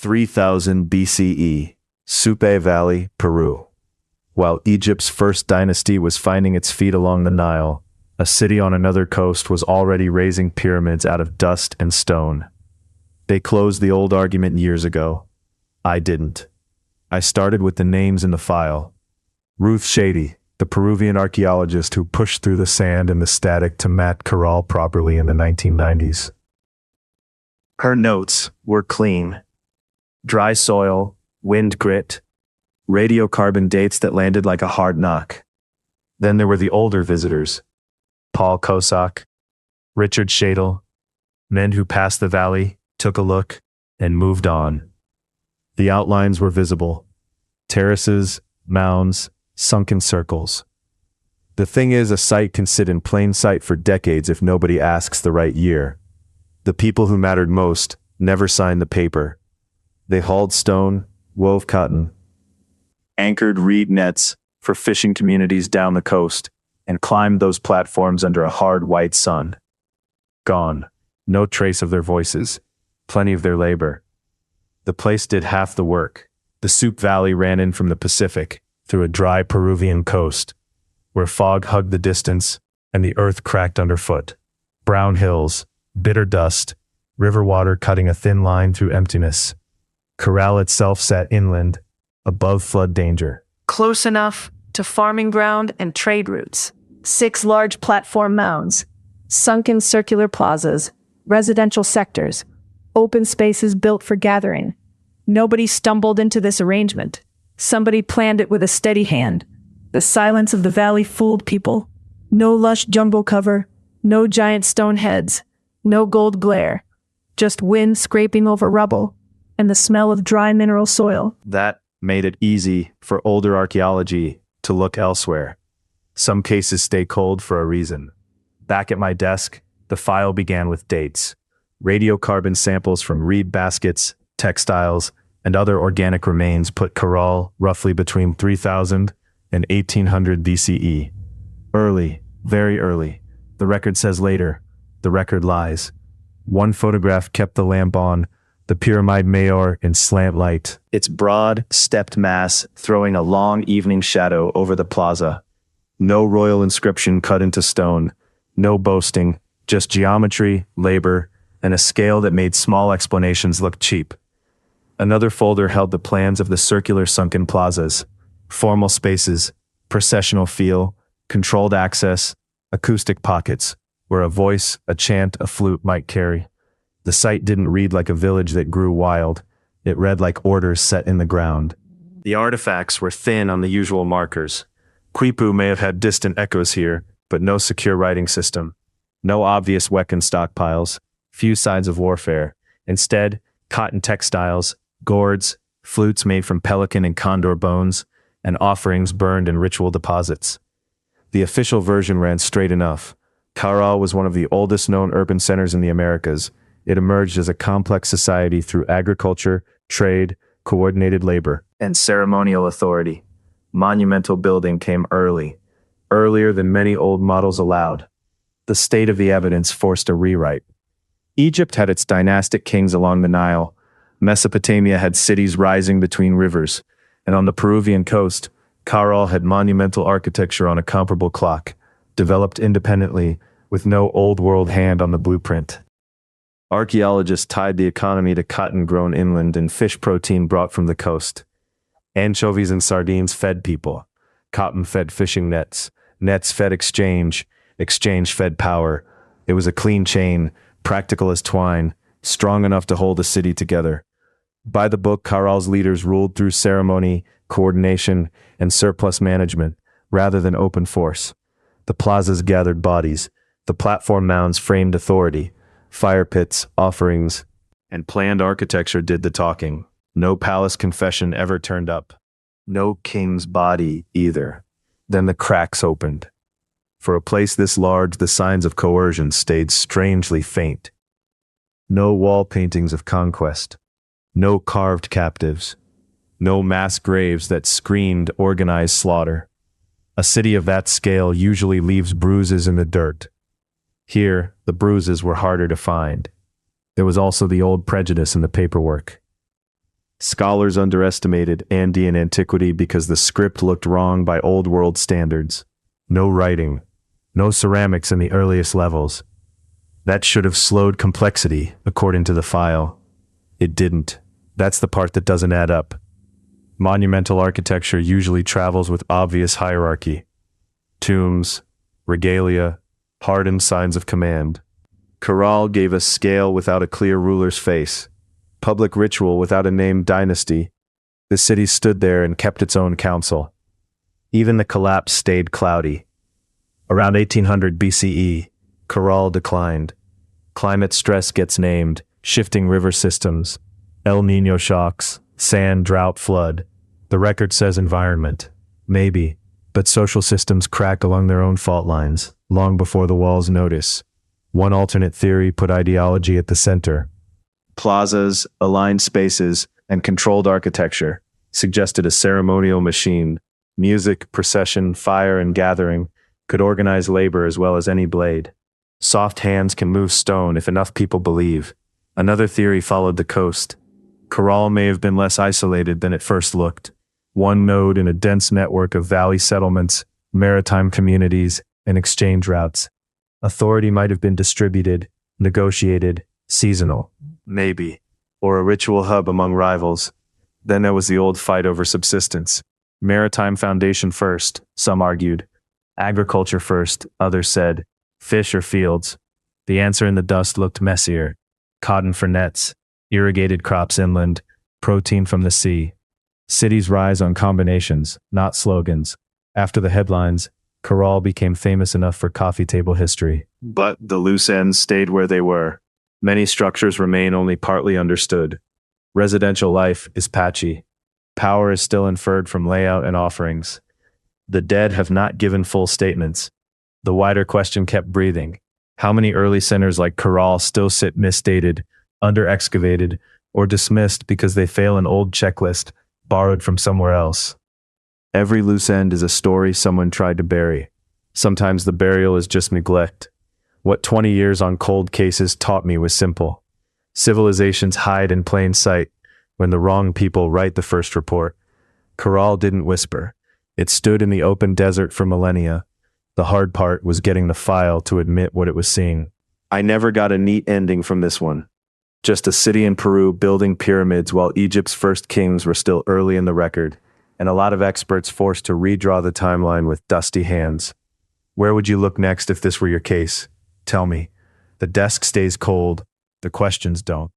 3000 BCE, Supe Valley, Peru. While Egypt's first dynasty was finding its feet along the Nile, a city on another coast was already raising pyramids out of dust and stone. They closed the old argument years ago. I didn't. I started with the names in the file. Ruth Shady, the Peruvian archaeologist who pushed through the sand and the static to map Caral properly in the 1990s. Her notes were clean. Dry soil, wind grit, radiocarbon dates that landed like a hard knock. Then there were the older visitors, Paul Kosak, Richard Shadle, men who passed the valley, took a look, and moved on. The outlines were visible. Terraces, mounds, sunken circles. The thing is, a site can sit in plain sight for decades if nobody asks the right year. The people who mattered most never signed the paper. They hauled stone, wove cotton, anchored reed nets for fishing communities down the coast, and climbed those platforms under a hard white sun. Gone. No trace of their voices. Plenty of their labor. The place did half the work. The Supe Valley ran in from the Pacific, through a dry Peruvian coast, where fog hugged the distance and the earth cracked underfoot. Brown hills, bitter dust, river water cutting a thin line through emptiness. Caral itself sat inland, above flood danger. Close enough to farming ground and trade routes. 6 large platform mounds, sunken circular plazas, residential sectors, open spaces built for gathering. Nobody stumbled into this arrangement. Somebody planned it with a steady hand. The silence of the valley fooled people. No lush jumbo cover, no giant stone heads, no gold glare, just wind scraping over rubble and the smell of dry mineral soil. That made it easy for older archaeology to look elsewhere. Some cases stay cold for a reason. Back at my desk, the file began with dates. Radiocarbon samples from reed baskets, textiles, and other organic remains put Caral roughly between 3000 and 1800 BCE. Early, very early. The record says later. The record lies. One photograph kept the lamp on, the pyramid mayor in slant light, its broad, stepped mass throwing a long evening shadow over the plaza. No royal inscription cut into stone, no boasting, just geometry, labor, and a scale that made small explanations look cheap. Another folder held the plans of the circular sunken plazas, formal spaces, processional feel, controlled access, acoustic pockets, where a voice, a chant, a flute might carry. The site didn't read like a village that grew wild. It read like orders set in the ground. The artifacts were thin on the usual markers. Quipu may have had distant echoes here, but no secure writing system. No obvious weapon stockpiles. Few signs of warfare. Instead, cotton textiles, gourds, flutes made from pelican and condor bones, and offerings burned in ritual deposits. The official version ran straight enough. Caral was one of the oldest known urban centers in the Americas. It emerged as a complex society through agriculture, trade, coordinated labor, and ceremonial authority. Monumental building came early, earlier than many old models allowed. The state of the evidence forced a rewrite. Egypt had its dynastic kings along the Nile. Mesopotamia had cities rising between rivers, and on the Peruvian coast, Caral had monumental architecture on a comparable clock, developed independently with no old-world hand on the blueprint. Archaeologists tied the economy to cotton grown inland and fish protein brought from the coast. Anchovies and sardines fed people. Cotton fed fishing nets. Nets fed exchange. Exchange fed power. It was a clean chain, practical as twine, strong enough to hold a city together. By the book, Caral's leaders ruled through ceremony, coordination, and surplus management, rather than open force. The plazas gathered bodies. The platform mounds framed authority. Fire pits, offerings, and planned architecture did the talking. No palace confession ever turned up. No king's body either. Then the cracks opened. For a place this large, the signs of coercion stayed strangely faint. No wall paintings of conquest. No carved captives. No mass graves that screamed organized slaughter. A city of that scale usually leaves bruises in the dirt. Here, the bruises were harder to find. There was also the old prejudice in the paperwork. Scholars underestimated Andean antiquity because the script looked wrong by old world standards. No writing, no ceramics in the earliest levels. That should have slowed complexity, according to the file. It didn't. That's the part that doesn't add up. Monumental architecture usually travels with obvious hierarchy. Tombs, regalia, hardened signs of command. Caral gave us scale without a clear ruler's face, public ritual without a named dynasty. The city stood there and kept its own council. Even the collapse stayed cloudy. Around 1800 BCE, Caral declined. Climate stress gets named, shifting river systems, El Niño shocks, sand, drought, flood. The record says environment. Maybe, but social systems crack along their own fault lines, long before the walls notice. One alternate theory put ideology at the center. Plazas, aligned spaces, and controlled architecture suggested a ceremonial machine. Music, procession, fire, and gathering could organize labor as well as any blade. Soft hands can move stone if enough people believe. Another theory followed the coast. Caral may have been less isolated than it first looked. One node in a dense network of valley settlements, maritime communities, and exchange routes. Authority might have been distributed, negotiated, seasonal. Maybe. Or a ritual hub among rivals. Then there was the old fight over subsistence. Maritime foundation first, some argued. Agriculture first, others said. Fish or fields. The answer in the dust looked messier. Cotton for nets, irrigated crops inland, protein from the sea. Cities rise on combinations, not slogans. After the headlines, Caral became famous enough for coffee table history. But the loose ends stayed where they were. Many structures remain only partly understood. Residential life is patchy. Power is still inferred from layout and offerings. The dead have not given full statements. The wider question kept breathing. How many early centers like Caral still sit misstated, under-excavated, or dismissed because they fail an old checklist borrowed from somewhere else? Every loose end is a story someone tried to bury. Sometimes the burial is just neglect. What 20 years on cold cases taught me was simple. Civilizations hide in plain sight when the wrong people write the first report. Caral didn't whisper. It stood in the open desert for millennia. The hard part was getting the file to admit what it was seeing. I never got a neat ending from this one. Just a city in Peru building pyramids while Egypt's first kings were still early in the record, and a lot of experts forced to redraw the timeline with dusty hands. Where would you look next if this were your case? Tell me. The desk stays cold. The questions don't.